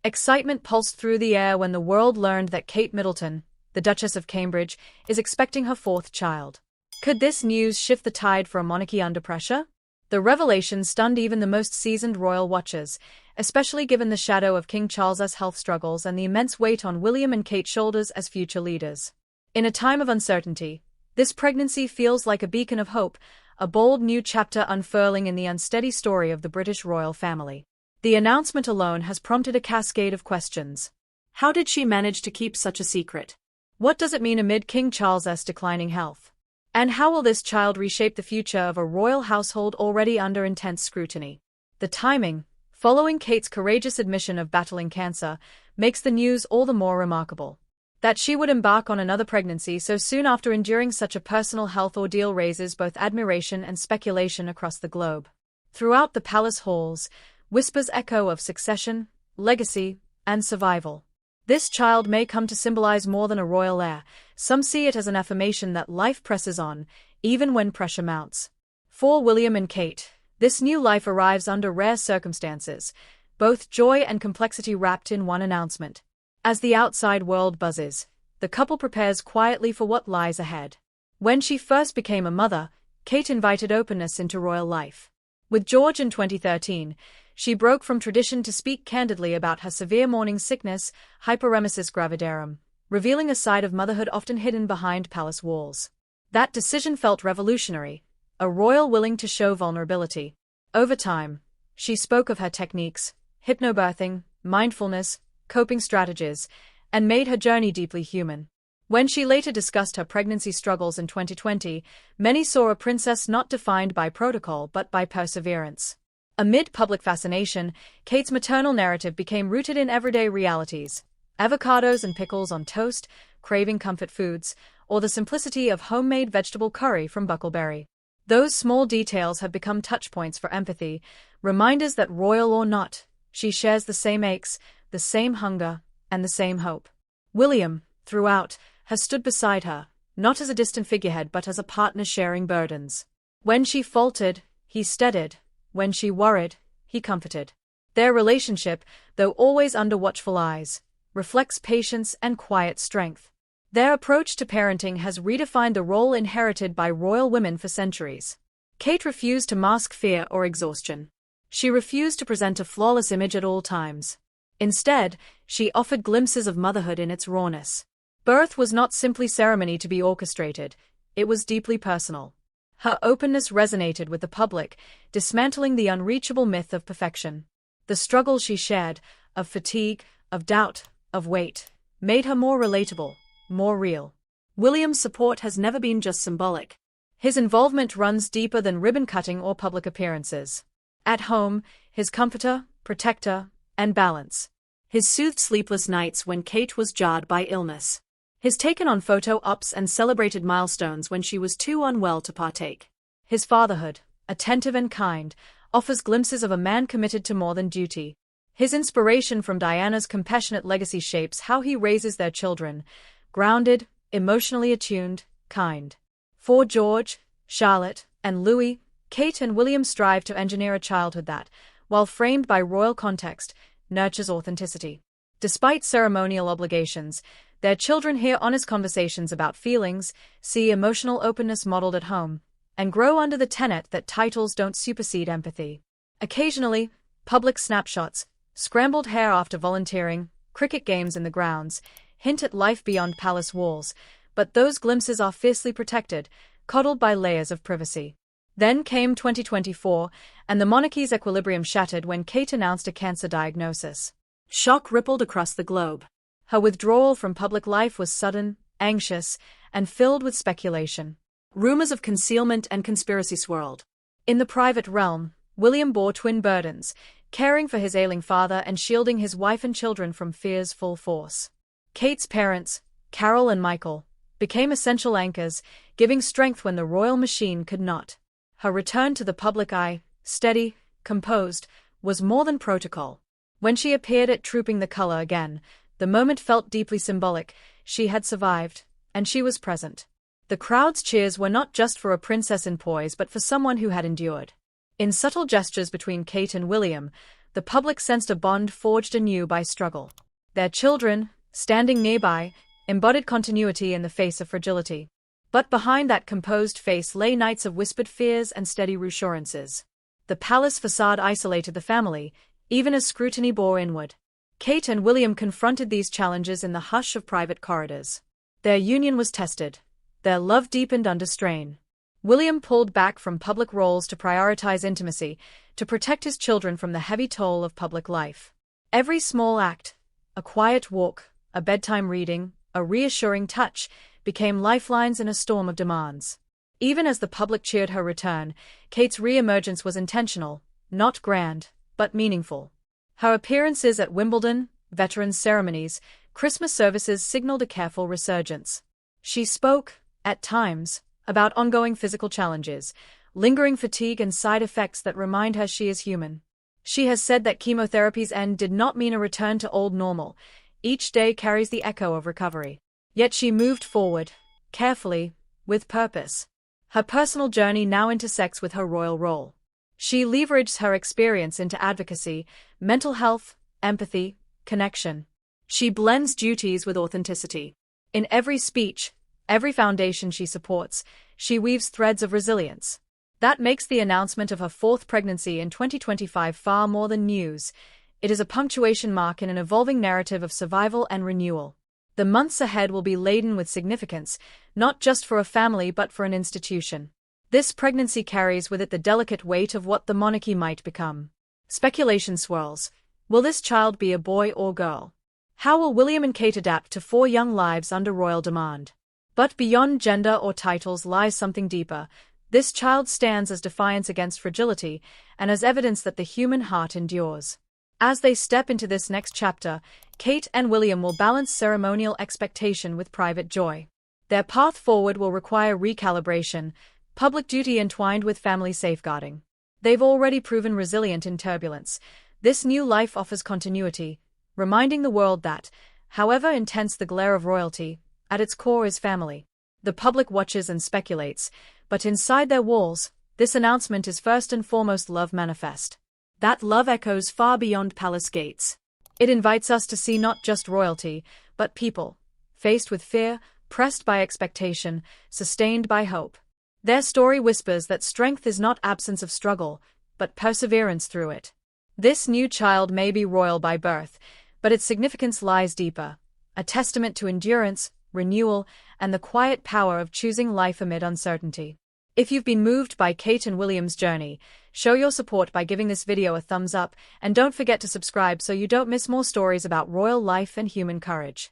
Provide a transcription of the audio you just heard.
Excitement pulsed through the air when the world learned that Kate Middleton, the Duchess of Cambridge, is expecting her fourth child. Could this news shift the tide for a monarchy under pressure? The revelation stunned even the most seasoned royal watchers, especially given the shadow of King Charles's health struggles and the immense weight on William and Kate's shoulders as future leaders. In a time of uncertainty, this pregnancy feels like a beacon of hope, a bold new chapter unfurling in the unsteady story of the British royal family. The announcement alone has prompted a cascade of questions. How did she manage to keep such a secret? What does it mean amid King Charles's declining health? And how will this child reshape the future of a royal household already under intense scrutiny? The timing, following Kate's courageous admission of battling cancer, makes the news all the more remarkable. That she would embark on another pregnancy so soon after enduring such a personal health ordeal raises both admiration and speculation across the globe. Throughout the palace halls, whispers echo of succession, legacy, and survival. This child may come to symbolize more than a royal heir. Some see it as an affirmation that life presses on, even when pressure mounts. For William and Kate, this new life arrives under rare circumstances, both joy and complexity wrapped in one announcement. As the outside world buzzes, the couple prepares quietly for what lies ahead. When she first became a mother, Kate invited openness into royal life. With George in 2013, she broke from tradition to speak candidly about her severe morning sickness, hyperemesis gravidarum, revealing a side of motherhood often hidden behind palace walls. That decision felt revolutionary, a royal willing to show vulnerability. Over time, she spoke of her techniques, hypnobirthing, mindfulness, coping strategies, and made her journey deeply human. When she later discussed her pregnancy struggles in 2020, many saw a princess not defined by protocol but by perseverance. Amid public fascination, Kate's maternal narrative became rooted in everyday realities: avocados and pickles on toast, craving comfort foods, or the simplicity of homemade vegetable curry from Buckleberry. Those small details have become touchpoints for empathy, reminders that royal or not, she shares the same aches, the same hunger, and the same hope. William, throughout, has stood beside her, not as a distant figurehead but as a partner sharing burdens. When she faltered, he steadied. When she worried, he comforted. Their relationship, though always under watchful eyes, reflects patience and quiet strength. Their approach to parenting has redefined the role inherited by royal women for centuries. Kate refused to mask fear or exhaustion. She refused to present a flawless image at all times. Instead, she offered glimpses of motherhood in its rawness. Birth was not simply ceremony to be orchestrated, it was deeply personal. Her openness resonated with the public, dismantling the unreachable myth of perfection. The struggle she shared, of fatigue, of doubt, of weight, made her more relatable, more real. William's support has never been just symbolic. His involvement runs deeper than ribbon-cutting or public appearances. At home, his comforter, protector, and balance. His soothed sleepless nights when Kate was jarred by illness. His taken on photo ops and celebrated milestones when she was too unwell to partake. His fatherhood, attentive and kind, offers glimpses of a man committed to more than duty. His inspiration from Diana's compassionate legacy shapes how he raises their children, grounded, emotionally attuned, kind. For George, Charlotte, and Louis, Kate and William strive to engineer a childhood that, while framed by royal context, nurtures authenticity. Despite ceremonial obligations, their children hear honest conversations about feelings, see emotional openness modeled at home, and grow under the tenet that titles don't supersede empathy. Occasionally, public snapshots, scrambled hair after volunteering, cricket games in the grounds, hint at life beyond palace walls, but those glimpses are fiercely protected, coddled by layers of privacy. Then came 2024, and the monarchy's equilibrium shattered when Kate announced a cancer diagnosis. Shock rippled across the globe. Her withdrawal from public life was sudden, anxious, and filled with speculation. Rumors of concealment and conspiracy swirled. In the private realm, William bore twin burdens, caring for his ailing father and shielding his wife and children from fear's full force. Kate's parents, Carol and Michael, became essential anchors, giving strength when the royal machine could not. Her return to the public eye, steady, composed, was more than protocol. When she appeared at Trooping the Colour again, the moment felt deeply symbolic. She had survived, and she was present. The crowd's cheers were not just for a princess in poise but for someone who had endured. In subtle gestures between Kate and William, the public sensed a bond forged anew by struggle. Their children, standing nearby, embodied continuity in the face of fragility. But behind that composed face lay nights of whispered fears and steady reassurances. The palace facade isolated the family, even as scrutiny bore inward. Kate and William confronted these challenges in the hush of private corridors. Their union was tested. Their love deepened under strain. William pulled back from public roles to prioritize intimacy, to protect his children from the heavy toll of public life. Every small act, a quiet walk, a bedtime reading, a reassuring touch, became lifelines in a storm of demands. Even as the public cheered her return, Kate's re-emergence was intentional, not grand, but meaningful. Her appearances at Wimbledon, veterans' ceremonies, Christmas services signaled a careful resurgence. She spoke, at times, about ongoing physical challenges, lingering fatigue and side effects that remind her she is human. She has said that chemotherapy's end did not mean a return to old normal. Each day carries the echo of recovery. Yet she moved forward, carefully, with purpose. Her personal journey now intersects with her royal role. She leveraged her experience into advocacy, mental health, empathy, connection. She blends duties with authenticity. In every speech, every foundation she supports, she weaves threads of resilience. That makes the announcement of her fourth pregnancy in 2025 far more than news. It is a punctuation mark in an evolving narrative of survival and renewal. The months ahead will be laden with significance, not just for a family but for an institution. This pregnancy carries with it the delicate weight of what the monarchy might become. Speculation swirls. Will this child be a boy or girl? How will William and Kate adapt to 4 young lives under royal demand? But beyond gender or titles lies something deeper. This child stands as defiance against fragility and as evidence that the human heart endures. As they step into this next chapter, Kate and William will balance ceremonial expectation with private joy. Their path forward will require recalibration, public duty entwined with family safeguarding. They've already proven resilient in turbulence. This new life offers continuity, reminding the world that, however intense the glare of royalty, at its core is family. The public watches and speculates, but inside their walls, this announcement is first and foremost love manifest. That love echoes far beyond palace gates. It invites us to see not just royalty, but people, faced with fear, pressed by expectation, sustained by hope. Their story whispers that strength is not absence of struggle, but perseverance through it. This new child may be royal by birth, but its significance lies deeper, a testament to endurance, renewal, and the quiet power of choosing life amid uncertainty. If you've been moved by Kate and William's journey, show your support by giving this video a thumbs up, and don't forget to subscribe so you don't miss more stories about royal life and human courage.